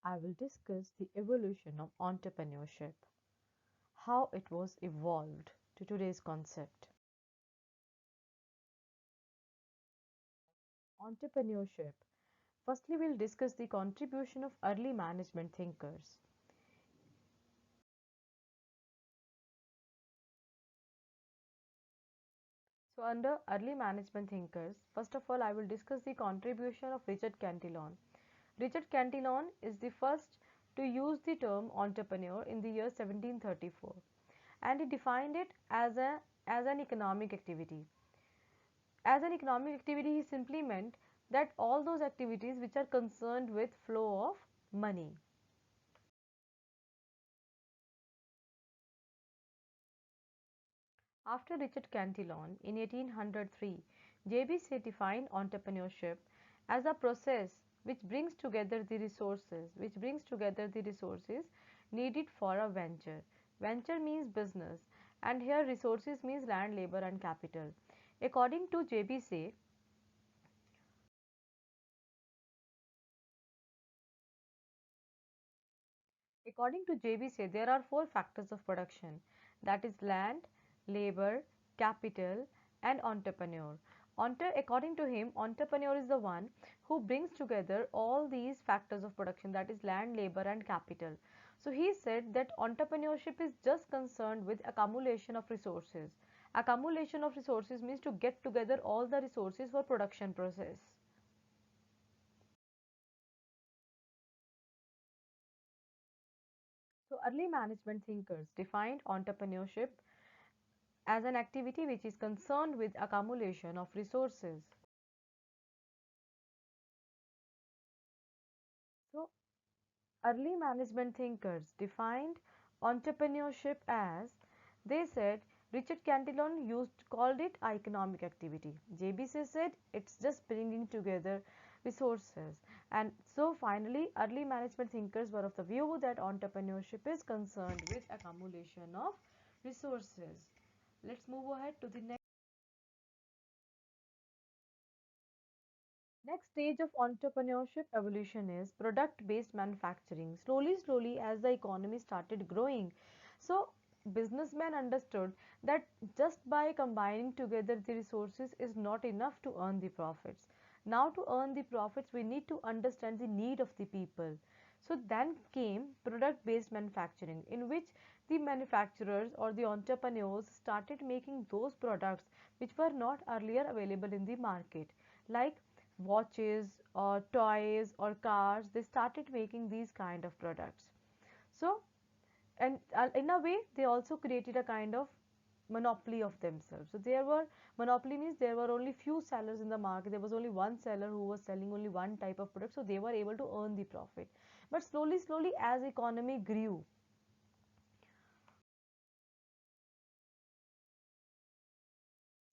I will discuss the evolution of entrepreneurship, how it was evolved to today's concept. Entrepreneurship. Firstly, we'll discuss the contribution of early management thinkers. So, under early management thinkers, first of all, I will discuss the contribution of Richard Cantillon. Richard Cantillon is the first to use the term entrepreneur in the year 1734, and he defined it as an economic activity. As an economic activity, he simply meant that all those activities which are concerned with flow of money. After Richard Cantillon in 1803, JBC defined entrepreneurship as a process which brings together the resources needed for a venture. Venture means business, and here resources means land, labor, and capital. According to JBC, According to JBC, there are four factors of production, that is land, labor, capital, and entrepreneur. According to him, entrepreneur is the one who brings together all these factors of production, that is land, labor, and capital. So he said that entrepreneurship is just concerned with accumulation of resources. Accumulation of resources means to get together all the resources for production process. So early management thinkers defined entrepreneurship as an activity which is concerned with accumulation of resources. So, early management thinkers defined entrepreneurship as, they said, Richard Cantillon called it economic activity. JBC said it's just bringing together resources. And so finally, early management thinkers were of the view that entrepreneurship is concerned with accumulation of resources. Let's move ahead to the next stage of entrepreneurship evolution is product based manufacturing. Slowly, as the economy started growing, so businessmen understood that just by combining together the resources is not enough to earn the profits. Now, to earn the profits, we need to understand the need of the people. So, then came product based manufacturing, in which the manufacturers or the entrepreneurs started making those products which were not earlier available in the market, like watches or toys or cars. They started making these kind of products. So, and in a way they also created a kind of monopoly of themselves. So there were, monopoly means there were only few sellers in the market, there was only one seller who was selling only one type of product, so they were able to earn the profit. But slowly as economy grew,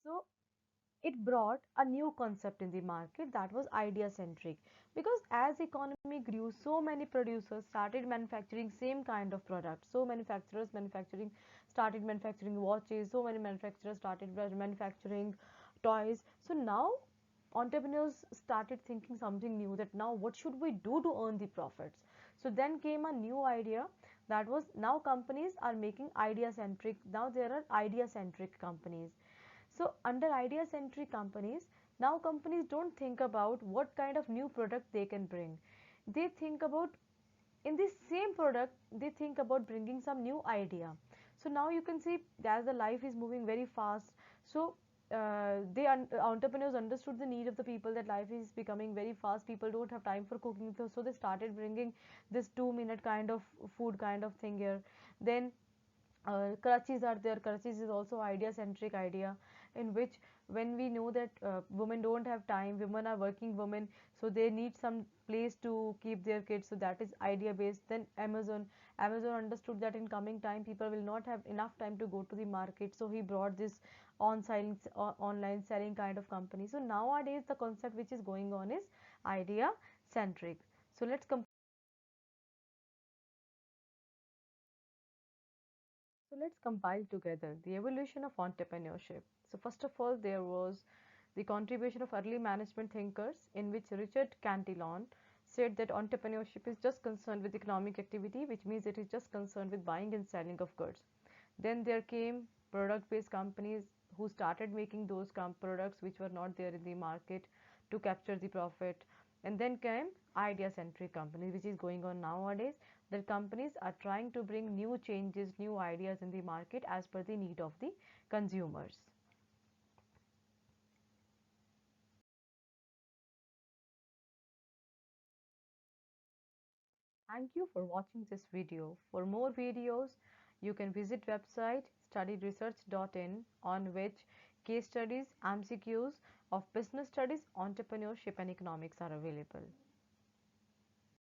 so it brought a new concept in the market, that was idea centric, because as economy grew, so many producers started manufacturing same kind of products. So manufacturers manufacturing started manufacturing watches, so many manufacturers started manufacturing toys. So now entrepreneurs started thinking something new, that now what should we do to earn the profits. So then came a new idea, that was, now companies are making idea centric, now there are idea centric companies. So under idea centric companies, now companies don't think about what kind of new product they can bring. They think about, in this same product, they think about bringing some new idea. So now you can see, as the life is moving very fast, so entrepreneurs understood the need of the people, that life is becoming very fast, people don't have time for cooking, so they started bringing this 2 minute kind of food kind of thing here. Then Karachis are there. Karachis is also idea centric idea, in which, when we know that women don't have time, women are working women, so they need some place to keep their kids, so that is idea based. Then Amazon understood that in coming time people will not have enough time to go to the market, so he brought this online selling kind of company. So nowadays the concept which is going on is idea centric. So let's compile together the evolution of entrepreneurship. So first of all, there was the contribution of early management thinkers, in which Richard Cantillon said that entrepreneurship is just concerned with economic activity, which means it is just concerned with buying and selling of goods. Then there came product-based companies who started making those products which were not there in the market to capture the profit. And then came idea-centric companies, which is going on nowadays. The companies are trying to bring new changes, new ideas in the market as per the need of the consumers. Thank you for watching this video. For more videos, you can visit website studyresearch.in, on which case studies, MCQs of business studies, entrepreneurship and economics are available.